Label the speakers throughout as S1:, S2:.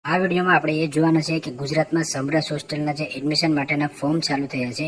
S1: આ વિડીયોમાં આપણે એ જોવાના છે કે ગુજરાતમાં સમરસ હોસ્ટેલના જે એડમિશન માટેના ફોર્મ ચાલુ થયા છે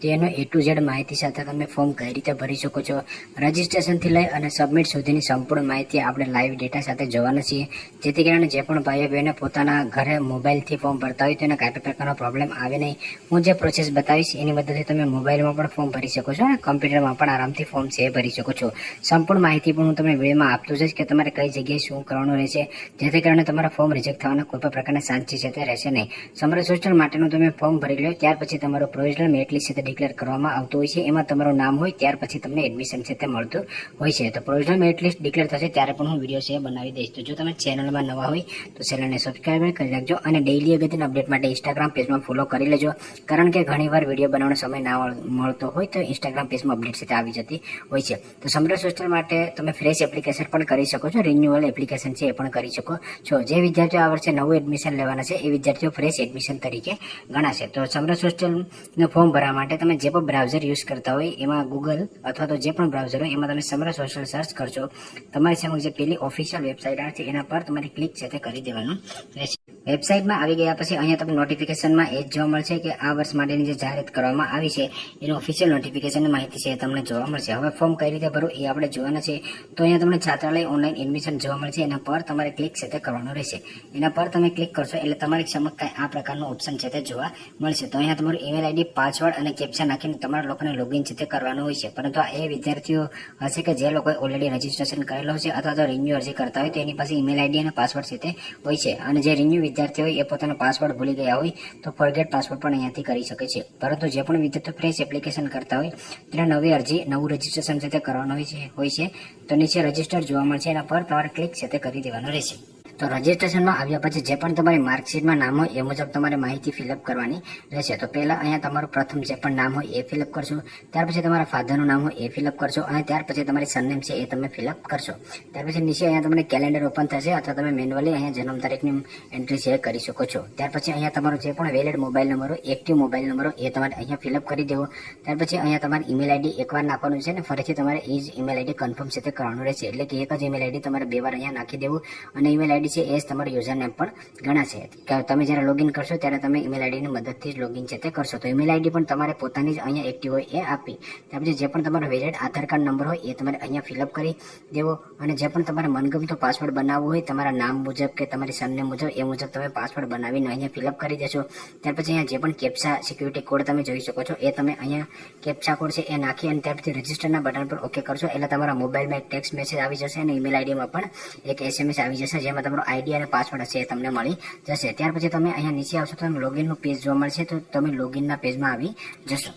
S1: તેનો A to Z માહિતી સાથે તમે ફોર્મ કઈ રીતે ભરી શકો છો, રજિસ્ટ્રેશનથી લઈ અને સબમિટ સુધીની સંપૂર્ણ માહિતી આપણે લાઈવ ડેટા સાથે જોવાના છીએ, જેથી કરીને જે પણ ભાઈઓ બહેનો પોતાના ઘરે મોબાઈલથી ફોર્મ ભરતા હોય તો એને કાંઈ પણ પ્રકારનો પ્રોબ્લેમ આવે નહીં. હું જે પ્રોસેસ બતાવીશ એની મદદથી તમે મોબાઈલમાં પણ ફોર્મ ભરી શકો છો અને કમ્પ્યુટરમાં પણ આરામથી ફોર્મ છે ભરી શકો છો. સંપૂર્ણ માહિતી પણ હું તમને વિડીયોમાં આપતો જઈશ કે તમારે કઈ જગ્યાએ શું કરવાનું રહેશે, જેથી કરીને તમારા ફોર્મ રિજેક્ટ થવાના કોઈ પણ પ્રકારના શાંતિ છે તે રહેશે નહીં. સમરસ હોસ્ટેલ માટેનું તમે ફોર્મ ભરી લો, ત્યાર પછી તમારો પ્રોવિઝનલ મેરિટ લિસ્ટ છે તે ડિક્લેર કરવામાં આવતું હોય છે. એમાં તમારું નામ હોય ત્યાર પછી તમને એડમિશન છે તે મળતું હોય છે. તો પ્રોવિઝનલ મેરિટ લિસ્ટ ડિક્લેર થશે ત્યારે પણ હું વિડીયો છે બનાવી દઈશ. તો જો તમે ચેનલમાં નવા હોય તો ચેનલને સબસ્ક્રાઈબ કરી રાખજો અને ડેઈલી અગત્યના અપડેટ માટે ઇન્સ્ટાગ્રામ પેજમાં ફોલો કરી લેજો, કારણ કે ઘણીવાર વિડીયો બનાવવાનો સમય ના મળતો હોય તો ઇન્સ્ટાગ્રામ પેજમાં અપડેટ છે તે આવી જતી હોય છે. તો સમરસ હોસ્ટેલ માટે તમે ફ્રેશ એપ્લિકેશન પણ કરી શકો છો, રિન્યુઅલ એપ્લિકેશન છે એ પણ કરી શકો છો. જે વિદ્યાર્થીઓ આ વર્ષે નવું એડમિશન લેવાના છે એ વિદ્યાર્થીઓ ફ્રેશ એડમિશન તરીકે ગણાશે. તો સમરસ હોસ્ટેલનું ફોર્મ ભરવા માટે તમે જે પણ બ્રાઉઝર યુઝ કરતા હોય એમાં ગૂગલ અથવા તો જે પણ બ્રાઉઝર હોય એમાં તમે સમરસ હોસ્ટેલ સર્ચ કરશો. તમારી સમક્ષ જે પેલી ઓફિશિયલ વેબસાઇટ આવે છે એના પર તમારે ક્લિક છે તે કરી દેવાનું રહેશે. વેબસાઇટમાં આવી ગયા પછી અહીંયા તમને નોટિફિકેશનમાં એ જ જોવા મળશે કે આ વર્ષ માટેની જે જાહેરાત કરવામાં આવી છે એનું ઓફિશિયલ નોટિફિકેશનની માહિતી છે એ તમને જોવા મળશે. હવે ફોર્મ કઈ રીતે ભરવું એ આપણે જોવાના છે. તો અહીંયા તમને છાત્રાલય ઓનલાઈન એડમિશન જોવા મળશે, એના પર તમારે ક્લિક છે તે કરવાનું રહેશે. એના પર તમે ક્લિક કરશો એટલે તમારી સમક્ષ કાંઈ આ પ્રકારનું ઓપ્શન છે તે જોવા મળશે. તો અહીંયા તમારું ઈમેલ આઈડી, પાસવર્ડ અને કેપ્ચા નાખીને તમારા લોકોને લોગિન છે તે કરવાનું હોય છે. પરંતુ આ એ વિદ્યાર્થીઓ હશે કે જે લોકોએ ઓલરેડી રજીસ્ટ્રેશન કરેલું છે અથવા તો રિન્યુ અરજી કરતા હોય તો એની પાસે ઈમેલ આઈડી અને પાસવર્ડ છે તે હોય છે. અને જે રિન્યુ વિદ્યાર્થીઓ હોય એ પોતાનો પાસવર્ડ ભૂલી ગયા હોય તો ફોરગેટ પાસવર્ડ પણ અહીંયાથી કરી શકે છે. પરંતુ જે પણ વિદ્યાર્થીઓ ફ્રેશ એપ્લિકેશન કરતા હોય તેને નવી અરજી, નવું રજીસ્ટ્રેશન છે તે કરવાનું હોય છે. તો નીચે રજીસ્ટર જોવા મળશે, એના પર તમારે ક્લિક છે તે કરી દેવાનું રહેશે. તો રજીસ્ટ્રેશનમાં આવ્યા પછી જે પણ તમારી માર્કશીટમાં નામ હોય એ મુજબ તમારે માહિતી ફિલઅપ કરવાની રહેશે. તો પહેલાં અહીંયા તમારું પ્રથમ જે પણ નામ હોય એ ફિલઅપ કરશો, ત્યાર પછી તમારા ફાધરનું નામ હોય એ ફિલઅપ કરશો અને ત્યાર પછી તમારી સરનેમ છે એ તમે ફિલઅપ કરશો. ત્યાર પછી નીચે અહીંયા તમને કેલેન્ડર ઓપન થશે અથવા તમે મેન્યુઅલી અહીંયા જન્મ તારીખની એન્ટ્રી છે એ કરી શકો છો. ત્યાર પછી અહીંયા તમારો જે પણ વેલિડ મોબાઈલ નંબર હોય, એક્ટિવ મોબાઈલ નંબર હોય એ તમારે અહીંયા ફિલઅપ કરી દેવો. ત્યાર પછી અહીંયા તમારી ઈમેલ આઈડી એકવાર નાખવાનું છે ને ફરીથી તમારે એ જ ઈમેલ આઈડી કન્ફર્મ છે તે કરવાનું રહેશે. એટલે કે એક જ ઈમેલ આઈડી તમારે 2 વાર અહીંયા નાખી દેવું અને ઈમેલ આઈડી છે એ જ તમારું યુઝર નેમ પણ ગણાશે. તમે જ્યારે લોગિન કરશો ત્યારે તમે ઈમેલ આઈડીની મદદથી જ લોગિન છે તે કરશો. તો ઈમેલ આઈડી પણ તમારે પોતાની જ અહીંયા એક્ટિવ હોય એ આપી. ત્યાર પછી જે પણ તમારો વેલિડ આધાર કાર્ડ નંબર હોય એ તમારે અહીંયા ફિલઅપ કરી દેવો અને જે પણ તમારે મનગમતો પાસવર્ડ બનાવવો હોય તમારા નામ મુજબ કે તમારી સરનેમ મુજબ એ મુજબ તમે પાસવર્ડ બનાવીને અહીંયા ફિલઅપ કરી દેશો. ત્યાર પછી અહીંયા જે પણ કેપ્ચા સિક્યુરિટી કોડ તમે જોઈ શકો છો એ તમે અહીંયા કેપ્ચા કોડ છે એ નાખી અને ત્યાર પછી રજિસ્ટરના બટન પર ઓકે કરશો એટલે તમારા મોબાઈલમાં એક ટેક્સ્ટ મેસેજ આવી જશે અને ઈમેલ આઈડીમાં પણ એક SMS આવી જશે જેમાં તમારો આઈડી અને પાસવર્ડ હશે એ તમને મળી જશે. ત્યાર પછી તમે અહીંયા નીચે આવશો તો લોગિનનું પેજ જોવા મળશે, તો તમે લોગિનના પેજમાં આવી જશો.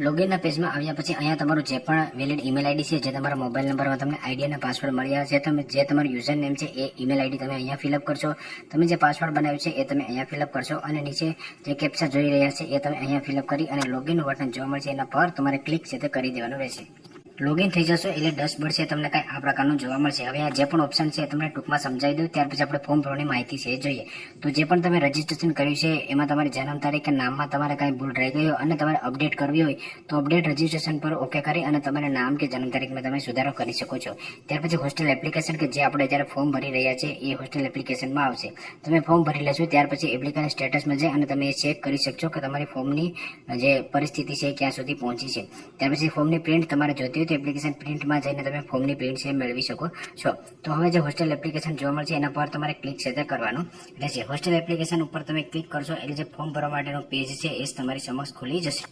S1: લોગિનના પેજમાં આવ્યા પછી અહીંયા તમારું જે પણ વેલિડ ઈમેલ આઈડી છે, જે તમારા મોબાઈલ નંબરમાં તમને આઈડી અને પાસવર્ડ મળ્યા છે, તમે જે તમારું યુઝર નેમ છે એ ઈમેલ આઈડી તમે અહીંયા ફિલઅપ કરશો. તમે જે પાસવર્ડ બનાવ્યું છે એ તમે અહીંયા ફિલઅપ કરશો અને નીચે જે કેપ્ચા જોઈ રહ્યા છે એ તમે અહીંયા ફિલઅપ કરી અને લોગિનનું બટન જોવા મળશે એના પર તમારે ક્લિક છે તે કરી દેવાનું રહેશે. લોગિન થઈ જશો એટલે ડેશબોર્ડ છે તમને કાંઈ આ પ્રકારનું જોવા મળશે. હવે આ જે પણ ઓપ્શન છે તમને ટૂંકમાં સમજાવી દઉં, ત્યાર પછી આપણે ફોર્મ ભરવાની માહિતી છે એ જોઈએ. તો જે પણ તમે રજીસ્ટ્રેશન કર્યું છે એમાં તમારી જન્મ તારીખ કે નામમાં તમારે કાંઈ ભૂલ રહી ગઈ હોય અને તમારે અપડેટ કરવી હોય તો અપડેટ રજીસ્ટ્રેશન પર ઓકે કરી અને તમારે નામ કે જન્મ તારીખમાં તમે સુધારો કરી શકો છો. ત્યાર પછી હોસ્ટેલ એપ્લિકેશન કે જે આપણે જ્યારે ફોર્મ ભરી રહ્યા છે એ હોસ્ટેલ એપ્લિકેશનમાં આવશે. તમે ફોર્મ ભરી લેશો ત્યાર પછી એપ્લિકેશન સ્ટેટસમાં જઈ અને તમે એ ચેક કરી શકશો કે તમારી ફોર્મની જે પરિસ્થિતિ છે ક્યાં સુધી પહોંચી છે. ત્યાર પછી ફોર્મની પ્રિન્ટ તમારે જોતી હોય તો એપ્લિકેશન પ્રિન્ટમાં જઈને તમે ફોર્મની પ્રિન્ટ છે મેળવી શકો છો. તો હવે જે હોસ્ટેલ એપ્લિકેશન જોવા મળશે એના પર તમારે ક્લિક છે તે કરવાનું રહેશે. હોસ્ટેલ એપ્લિકેશન ઉપર તમે ક્લિક કરશો એટલે જે ફોર્મ ભરવા માટેનું પેજ છે એ તમારી સમક્ષ ખુલી જશે.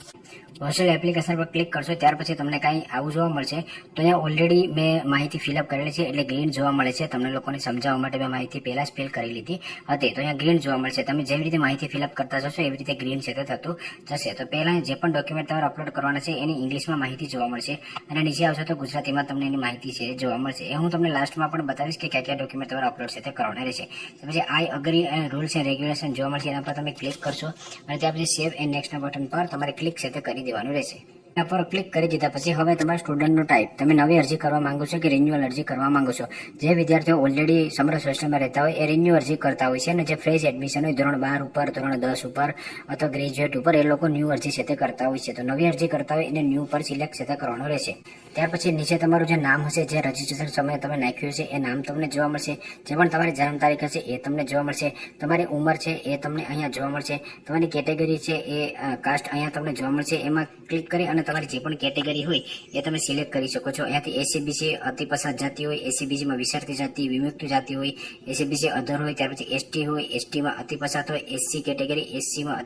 S1: હોસ્ટેલ એપ્લિકેશન પર ક્લિક કરશો ત્યાર પછી તમને કાંઈ આવું જોવા મળશે. તો અહીંયા ઓલરેડી મેં માહિતી ફિલઅપ કરેલી છે એટલે ગ્રીન જોવા મળે છે. તમને લોકોને સમજાવવા માટે મેં માહિતી પહેલાં જ ફિલ કરી લીધી હતી. તો અહીંયા ગ્રીન જોવા મળશે. તમે જેવી રીતે માહિતી ફિલઅપ કરતા જશો એવી રીતે ગ્રીન છે તે થતું જશે. તો પહેલાં જે પણ ડોક્યુમેન્ટ તમારે અપલોડ કરવાના છે એની ઇંગ્લિશમાં માહિતી જોવા મળશે અને નીચે આવશે તો ગુજરાતીમાં તમને એની માહિતી છે જોવા મળશે. એ હું તમને લાસ્ટમાં પણ બતાવીશ કે કયા કયા ડોક્યુમેન્ટ તમારે અપલોડ છે તે કરવાના રહેશે. પછી આઈ અગ્રી અને રૂલ્સ એન્ડ રેગ્યુલેશન જોવા મળશે, એના પર તમે ક્લિક કરશો અને ત્યાર પછી સેવ એન્ડ નેક્સ્ટના બટન પર તમારે ક્લિક છે તે કરી દેવાનું રહેશે. એના પર ક્લિક કરી દીધા પછી હવે તમારા સ્ટુડન્ટનો ટાઈપ તમે નવી અરજી કરવા માંગો છો કે રિન્યુઅલ અરજી કરવા માંગો છો. જે વિદ્યાર્થીઓ ઓલરેડી સમરસ હોસ્ટેલમાં રહેતા હોય એ રિન્યુ અરજી કરતા હોય છે અને જે ફ્રેશ એડમિશન હોય ધોરણ 12 ઉપર ધોરણ 10 ઉપર અથવા ગ્રેજ્યુએટ ઉપર એ લોકો ન્યૂ અરજી છે તે કરતા હોય છે. તો નવી અરજી કરતા હોય એને ન્યૂ પર સિલેક્ટ છે તે કરવાનું રહેશે. ત્યાર પછી નીચે તમારું જે નામ હશે જે રજીસ્ટ્રેશન સમયે તમે નાખ્યું છે એ નામ તમને જોવા મળશે. જે પણ તમારી જન્મ તારીખ હશે એ તમને જોવા મળશે. તમારી ઉંમર છે એ તમને અહીંયા જોવા મળશે. તમારી કેટેગરી છે એ કાસ્ટ અહીંયા તમને જોવા મળશે. એમાં ક્લિક કરી અને તમારી જે પણ કેટેગરી હોય એ તમે સિલેક્ટ કરી શકો છો. અહીંયાથી એસીબીસી અતિ પસાર જાતિ હોય, એસીબીસીમાં વિદ્યાર્થી જાતિ, વિમુક્ત જાતિ હોય, એસીબીસી અધર હોય, ત્યાર પછી એસટી હોય, એસટીમાં અતિ પસાર હોય, એસસી કેટેગરી એસસીમાં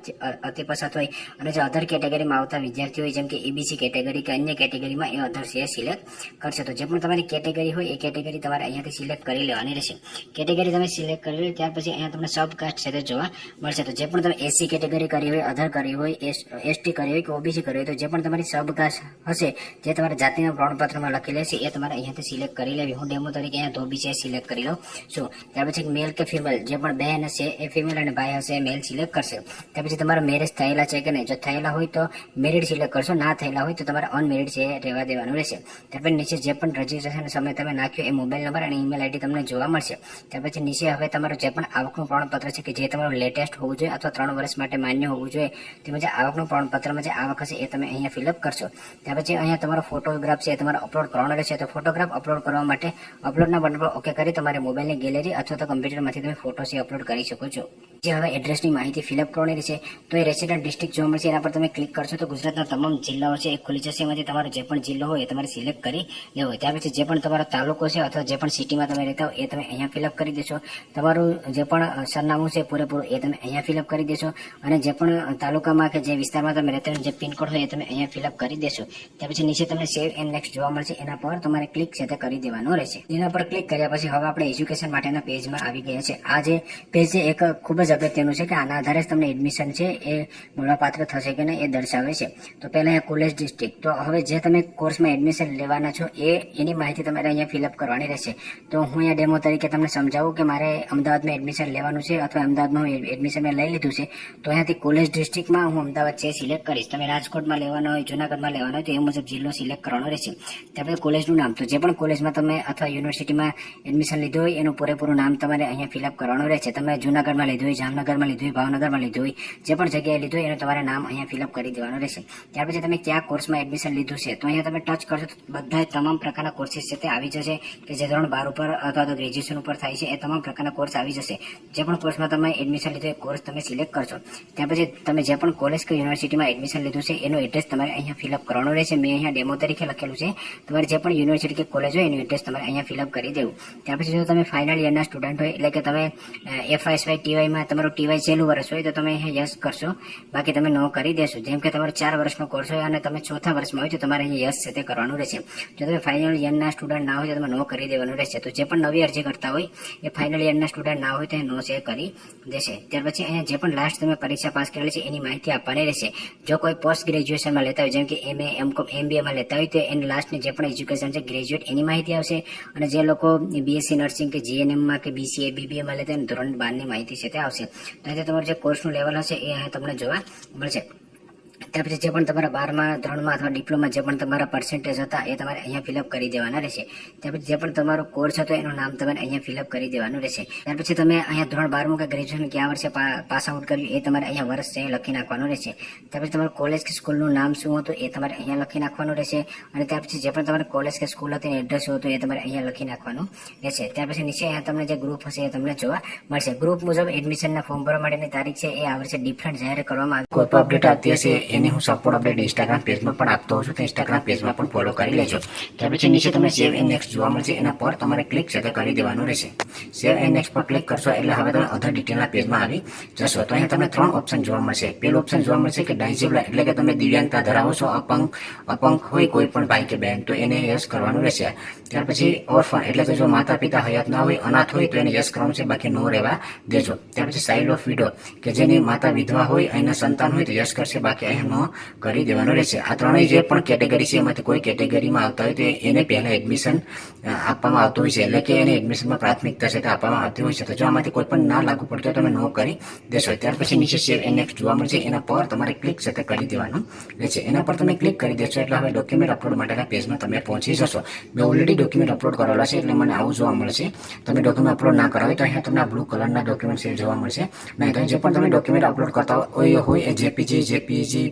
S1: અતિ પસાર હોય અને જે અધર કેટેગરીમાં આવતા વિદ્યાર્થી હોય જેમ કે એબીસી કેટેગરી કે અન્ય કેટેગરીમાં એ અધર છે સિલેક્ટ કરશે. તો જે પણ તમારી કેટેગરી હોય એ કેટેગરી તમારે અહીંયાથી સિલેક્ટ કરી લેવાની રહેશે. કેટેગરી તમે સિલેક્ટ કરી લે ત્યાર પછી અહીંયા તમને સબ કાસ્ટ છે તે જોવા મળશે. તો જે પણ તમે એસસી કેટેગરી કરી હોય, અધર કરી હોય, એસટી કરી હોય કે ઓબીસી કરી હોય તો જે પણ તમારી સબ કાસ્ટ હશે જે તમારા જાતિના પ્રમાણપત્રમાં લખેલી હશે એ તમારે અહીંયાથી સિલેક્ટ કરી લેવી. હું ડેમો તરીકે અહીંયા ધોબી છે સિલેક્ટ કરી લઉં છું. ત્યાર પછી મેલ કે ફિમેલ જે પણ બહેન હશે એ ફિમેલ અને ભાઈ હશે એ મેલ સિલેક્ટ કરશે. ત્યાર પછી તમારા મેરેજ થયેલા છે કે નહીં, જો થયેલા હોય તો મેરિડ સિલેક્ટ કરશો, ના થયેલા હોય તો તમારે અનમેરિડ છે એ રહેવા દેવાનું રહેશે. ત્યાર પછી નીચે જે પણ રજીસ્ટ્રેશન સમય તમે નાખ્યો એ મોબાઈલ નંબર અને ઈમેલ આઈડી તમને જોવા મળશે. ત્યાર પછી નીચે હવે તમારું જે પણ આવકનું પ્રમાણપત્ર છે કે જે તમારું લેટેસ્ટ હોવું જોઈએ અથવા 3 વર્ષ માટે માન્ય હોવું જોઈએ તેમજ આવકનું પ્રમાણપત્રમાં જે આવક હશે એ તમે અહીંયા ફિલઅપ કરશો. ત્યાર પછી અહીંયા તમારો ફોટોગ્રાફ છે એ તમારે અપલોડ કરવાનો રહેશે. તો ફોટોગ્રાફ અપલોડ કરવા માટે અપલોડના બટન પર ઓકે કરી તમારે મોબાઈલની ગેલેરી અથવા તો કમ્પ્યુટરમાંથી તમે ફોટો છે અપલોડ કરી શકો છો. જે હવે એડ્રેસની માહિતી ફિલઅપ કરવાની રહેશે તો એ રેસિડન્ટ ડિસ્ટ્રિક્ટ જોવા મળશે. એના પર તમે ક્લિક કરશો તો ગુજરાતના તમામ જિલ્લાઓ છે એ ખુલી જશે. એમાંથી તમારો જે પણ જિલ્લો હોય એ તમારે સિલેક્ટ કરી લેવો. ત્યાર પછી જે પણ તમારો તાલુકો છે અથવા જે પણ સિટીમાં તમે રહેતા હો એ તમે અહીંયા ફિલઅપ કરી દેશો. તમારું જે પણ સરનામું છે પૂરેપૂરું એ તમે અહીંયા ફિલઅપ કરી દેશો અને જે પણ તાલુકામાં કે જે વિસ્તારમાં તમે રહેતા હોય જે પિનકોડ હોય એ તમે અહીંયા ફિલઅપ કરી દેશો. ત્યાર પછી નીચે તમને સેવ એન્ડ નેક્સ્ટ જોવા મળશે. એના પર તમારે ક્લિક છે તે કરી દેવાનું રહેશે. એના પર ક્લિક કર્યા પછી હવે આપણે એજ્યુકેશન માટેના પેજમાં આવી ગયા છે. આ જે પેજ છે એક ખૂબ જ અગત્યનું છે કે આના આધારે તમને એડમિશન છે એ મળવાપાત્ર થશે કે નહીં એ દર્શાવે છે. તો પહેલા અહીંયા કોલેજ ડિસ્ટ્રિક્ટ તો હવે જે તમે કોર્સમાં એડમિશન લેવાના છો એની માહિતી તમારે અહીંયા ફિલઅપ કરવાની રહેશે. તો હું અહીંયા ડેમો તરીકે તમને સમજાવું કે મારે અમદાવાદમાં એડમિશન લેવાનું છે અથવા અમદાવાદમાં હું એડમિશન મેં લઈ લીધું છે તો અહીંયાથી કોલેજ ડિસ્ટ્રિક્ટમાં હું અમદાવાદ છે સિલેક્ટ કરીશ. તમે રાજકોટમાં લેવાનો હોય, જુનાગઢમાં લેવાનો હોય તો એ મુજબ જિલ્લો સિલેક્ટ કરવાનો રહેશે. ત્યારબાદ કોલેજનું નામ તો જે પણ કોલેજમાં તમે અથવા યુનિવર્સિટીમાં એડમિશન લીધું હોય એનું પૂરેપૂરું નામ તમારે અહીંયા ફિલઅપ કરવાનું રહેશે. તમે જુનાગઢમાં લીધું હોય, જામનગરમાં લીધું હોય, ભાવનગરમાં લીધું હોય, જે પણ જગ્યાએ લીધું હોય એનું તમારે નામ અહીંયા ફિલઅપ કરી દેવાનું રહેશે. ત્યાર પછી તમે કયા કોર્સમાં એડમિશન લીધું છે તો અહીંયા તમે ટચ કરશો તો બધા તમામ પ્રકારના કોર્સીસ છે તે આવી જશે કે જે ધોરણ 12 ઉપર અથવા તો ગ્રેજ્યુએશન ઉપર થાય છે એ તમામ પ્રકારના કોર્સ આવી જશે. જે પણ કોર્સમાં તમે એડમિશન લીધું એ કોર્સ તમે સિલેક્ટ કરશો. ત્યાર પછી તમે જે પણ કોલેજ કે યુનિવર્સિટીમાં એડમિશન લીધું છે એનું એડ્રેસ તમારે અહીંયા ફિલઅપ કરવાનું રહેશે. મેં અહીંયા ડેમો તરીકે લખેલું છે. તમારે જે પણ યુનિવર્સિટી કે કોલેજ હોય એનું એડ્રેસ તમારે અહીંયા ફિલઅપ કરી દેવું. ત્યાર પછી જો તમે ફાઇનલ યરના સ્ટુડન્ટ હોય એટલે કે તમે FY TYમાં તમારું TY છેલ્લું વર્ષ હોય તો તમે અહીંયા યસ કરશો, બાકી તમે નો કરી દેશો. જેમ કે તમારો 4 વર્ષનો કોર્સ હોય અને તમે 4થા વર્ષમાં હોય તો તમારે અહીંયા યસ છે તે કરવાનું રહેશે. જો તમે ફાઇનલ યરના સ્ટુડન્ટ ના હોય તો તમે નો કરી દેવાનું રહેશે. તો જે પણ નવી અરજી કરતા હોય એ ફાઇનલ યરના સ્ટુડન્ટ ના હોય તો નો છે કરી દેશે. ત્યાર પછી અહીંયા જે પણ લાસ્ટ તમે પરીક્ષા પાસ કરેલી છે એની માહિતી આપવાની રહેશે. જો કોઈ પોસ્ટ ગ્રેજ્યુએશનમાં લેતા હોય જેમ કે MA MCOM MBAમાં લેતા હોય તો એની લાસ્ટની જે પણ એજ્યુકેશન છે ગ્રેજ્યુએટ એની માહિતી આવશે. અને જે લોકો BSc નર્સિંગ કે GNMમાં કે BCA BBAમાં લેતા હોય ધોરણ 12ની માહિતી છે તે આવશે. તો તમારું જે કોર્સનું લેવલ હશે એ અહીંયા તમને જોવા મળશે. ત્યાર પછી જે પણ તમારા 12મા ધોરણમાં અથવા ડિપ્લોમા જે પણ તમારા પર્સન્ટેજ હતા એ તમારે અહીંયા ફિલઅપ કરી દેવાના રહેશે. ત્યાર પછી જે પણ તમારો કોર્સ હતો એનું નામ તમારે અહીંયા ફિલઅપ કરી દેવાનું રહેશે. ત્યાર પછી તમે અહીંયા ધોરણ 12મું કે ગ્રેજ્યુએશન કયા વર્ષે પાસ આઉટ કર્યું એ તમારે અહીંયા વર્ષ છે લખી નાખવાનું રહેશે. ત્યાર પછી તમારું કોલેજ કે સ્કૂલનું નામ શું હતું એ તમારે અહીંયા લખી નાખવાનું રહેશે. અને ત્યાર પછી જે પણ તમારે કોલેજ કે સ્કૂલ હતી એડ્રેસ હતું એ તમારે અહીંયા લખી નાખવાનું રહેશે. ત્યાર પછી નીચે અહીંયા તમને જે ગ્રુપ હશે એ તમને જોવા મળશે. ગ્રુપ મુજબ એડમિશનના ફોર્મ ભરવા માટેની તારીખ છે એ આ વર્ષે ડિફરન્ટ જાહેર કરવામાં આવી. કોઈ પણ અપડેટ આવતી હશે એની હું સપોર્ટ અપડેટ ઇન્સ્ટાગ્રામ પેજમાં પણ આપતો હોઉં છું તો ઇન્સ્ટાગ્રામ પેજમાં પણ ફોલો કરી લેજો. ત્યાર પછી નીચે તમને સેવ એન્ડ નેક્સ્ટ જોવા મળશે. એના પર તમારે ક્લિક છે તે કરી દેવાનું રહેશે. સેવ એન્ડ નેક્સ્ટ પર ક્લિક કરશો એટલે હવે તમે અધર ડિટેલના પેજમાં આવી જશો. તો અહીંયા તમને 3 ઓપ્શન જોવા મળશે. પહેલું ઓપ્શન જોવા મળશે કે ડાયઝેબલ એટલે કે તમે દિવ્યાંગતા ધરાવો છો, અપંગ હોય કોઈ પણ ભાઈ કે બહેન તો એને યસ કરવાનું રહેશે. ત્યાર પછી ઓર્ફન એટલે કે જો માતા પિતા હયાત ના હોય, અનાથ હોય તો એને યસ કરવાનું છે, બાકી નો રહેવા દેજો. ત્યાર પછી ચાઇલ્ડ ઓફ વિડો કે જેની માતા વિધવા હોય એના સંતાન હોય તો યસ કરશે, બાકી
S2: અહીંયા ન કરી દેવાનું રહેશે. આ ત્રણેય જે પણ કેટેગરી છે એમાંથી કોઈ કેટેગરીમાં આવતા હોય તો એને પહેલા એડમિશન આપવામાં આવતું હોય છે, એટલે કે એને એડમિશનમાં પ્રાથમિકતા છે તે આપવામાં આવતી હોય છે. તો જો આમાંથી કોઈ પણ ના લાગુ પડતો તમે નો કરી દેશો. ત્યાર પછી નીચે સેવ એન્ડ નેક્સ્ટ જોવા મળશે, એના પર તમારે ક્લિક છે તે કરી દેવાનું રહેશે. એના પર તમે ક્લિક કરી દેશો એટલે હવે ડોક્યુમેન્ટ અપલોડ માટેના પેજમાં તમે પહોંચી જશો. મેં ઓલરેડી ડોક્યુમેન્ટ અપલોડ કરેલા છે એટલે મને આવું જોવા મળશે. તમે ડોક્યુમેન્ટ અપલોડ ના કરાવે તો અહીંયા તમને બ્લુ કલરના ડોક્યુમેન્ટ સેવ જોવા મળશે. નહીં તો જે પણ તમે ડોક્યુમેન્ટ અપલોડ કરતા હોય એ જેપીજી,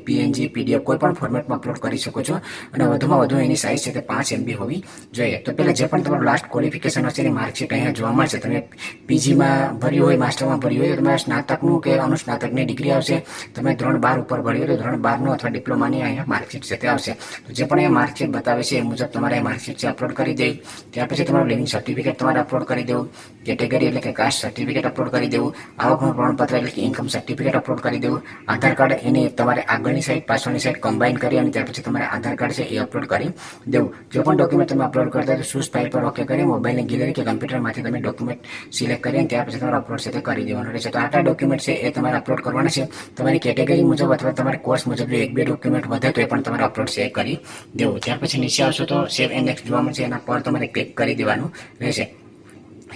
S2: પીએનજી, પીડીએફ કોઈ પણ ફોર્મેટમાં અપલોડ કરી શકો છો. અને વધુમાં વધુ એની સાઇઝ છે તે 5 MB હોવી જોઈએ. તો પહેલા જે પણ તમારું લાસ્ટ ક્વોલિફિકેશન હશે એની માર્કશીટ અહીંયા જોવા મળશે. તમે પીજીમાં ભર્યું હોય, માસ્ટરમાં ભર્યું હોય તો તમારે સ્નાતકનું કે અનુસ્નાતકની ડિગ્રી આવશે. તમે ધોરણ 12 ઉપર ભર્યું હોય તો ધોરણ 12નું અથવા ડિપ્લોમાની અહીંયા માર્કશીટ છે તે આવશે. તો જે પણ એ માર્કશીટ બતાવે છે એ મુજબ તમારે માર્કશીટ છે અપલોડ કરી દેવી. ત્યાર પછી તમારું લિવિંગ સર્ટિફિકેટ તમારે અપલોડ કરી દેવું. કેટેગરી એટલે કે કાસ્ટ સર્ટિફિકેટ અપલોડ કરી દેવું. આવકનું પ્રમાણપત્ર એટલે કે ઇન્કમ સર્ટિફિકેટ અપલોડ કરી દેવું. આધાર કાર્ડ એની તમારે આગળની સાઈડ પાછળની સાઈડ કમ્બાઈન કરી અને ત્યાર પછી તમારે આધાર કાર્ડ છે એ અપલોડ કરી દેવું. જે પણ ડોક્યુમેન્ટ તમે અપલોડ કરતા હોય તો ચૂઝ ફાઇલ પર ઓકે કરી મોબાઈલની ગેલેરી કે કમ્પ્યુટરમાંથી તમે ડોક્યુમેન્ટ સિલેક્ટ કરી અને ત્યાર પછી તમારે અપલોડ છે તે કરી દેવાનું રહેશે. તો આટલા ડોક્યુમેન્ટ છે એ તમારે અપલોડ કરવાના છે. તમારી કેટેગરી મુજબ અથવા તમારા કોર્સ મુજબ જો 1-2 ડોક્યુમેન્ટ વધે તો એ પણ તમારે અપલોડ છે કરી દેવું. ત્યાર પછી નીચે આવશો તો સેવ એન્ડ નેક્સ્ટ જોવા મળશે, એના પર તમારે ક્લિક કરી દેવાનું રહેશે.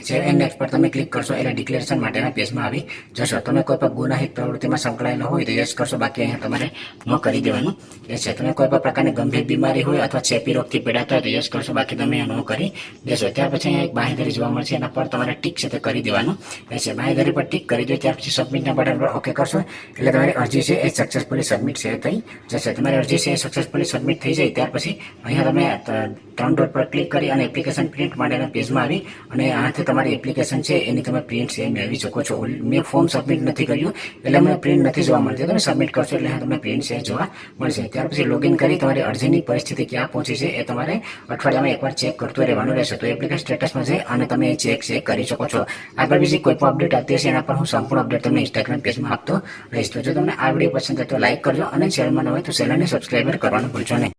S2: સેવ એન્ડ નેક્સ્ટ પર તમે ક્લિક કરશો એટલે ડિક્લેરેશન માટેના પેજમાં આવી જશો. તમે કોઈ પણ ગુનાહિત પ્રવૃત્તિમાં સંકળાયેલા હોય તો યસ કરશો, બાકી અહીંયા તમારે ન કરી દેવાનું રહેશે. તમે કોઈ પણ પ્રકારની ગંભીર બીમારી હોય અથવા ચેપી રોગથી પીડાતા હોય તો યસ કરશો, બાકી તમે ન કરી દેશો. ત્યાર પછી અહીંયા એક બાંહેધરી જોવા મળશે, એના પર તમારે ટીક છે તે કરી દેવાનું રહેશે. બાંહેધરી પર ટીક કરી દો ત્યાર પછી સબમિટના બટન પર ઓકે કરશો એટલે તમારી અરજી છે એ સક્સેસફુલી સબમિટ છે થઈ જશે. તમારી અરજી છે એ સક્સેસફુલી સબમિટ થઈ જાય ત્યાર પછી અહીંયા તમે 3 ડોટ પર ક્લિક કરી અને એપ્લિકેશન પ્રિન્ટ માટેના પેજમાં આવી અને આનાથી તમારી એપ્લિકેશન છે એની તમે પ્રિન્ટ છે મેળવી શકો છો. મેં ફોર્મ સબમિટ નથી કર્યું એટલે મને પ્રિન્ટ નથી જોવા મળતી. તમે સબમિટ કરશો એટલે તમને પ્રિન્ટ છે જોવા મળશે. ત્યાર પછી લોગિન કરી તમારી અરજીની પરિસ્થિતિ ક્યાં પહોંચી છે એ તમારે અઠવાડિયામાં એકવાર ચેક કરતું રહેવાનું રહેશે. તો એપ્લિકેશન સ્ટેટસમાં જઈ અને તમે એ ચેક કરી શકો છો. આગળ બીજી કોઈ પણ અપડેટ આવતી હશે એના પર હું સંપૂર્ણ અપડેટ તમને ઇન્સ્ટાગ્રામ પેજમાં આપતો રહીશ. તો જો તમને આ વિડીયો પસંદ થાય તો લાઈક કરજો અને ચેનલમાં ન હોય તો ચેનલને સબસ્ક્રાઈબર કરવાનું ભૂલશો નહીં.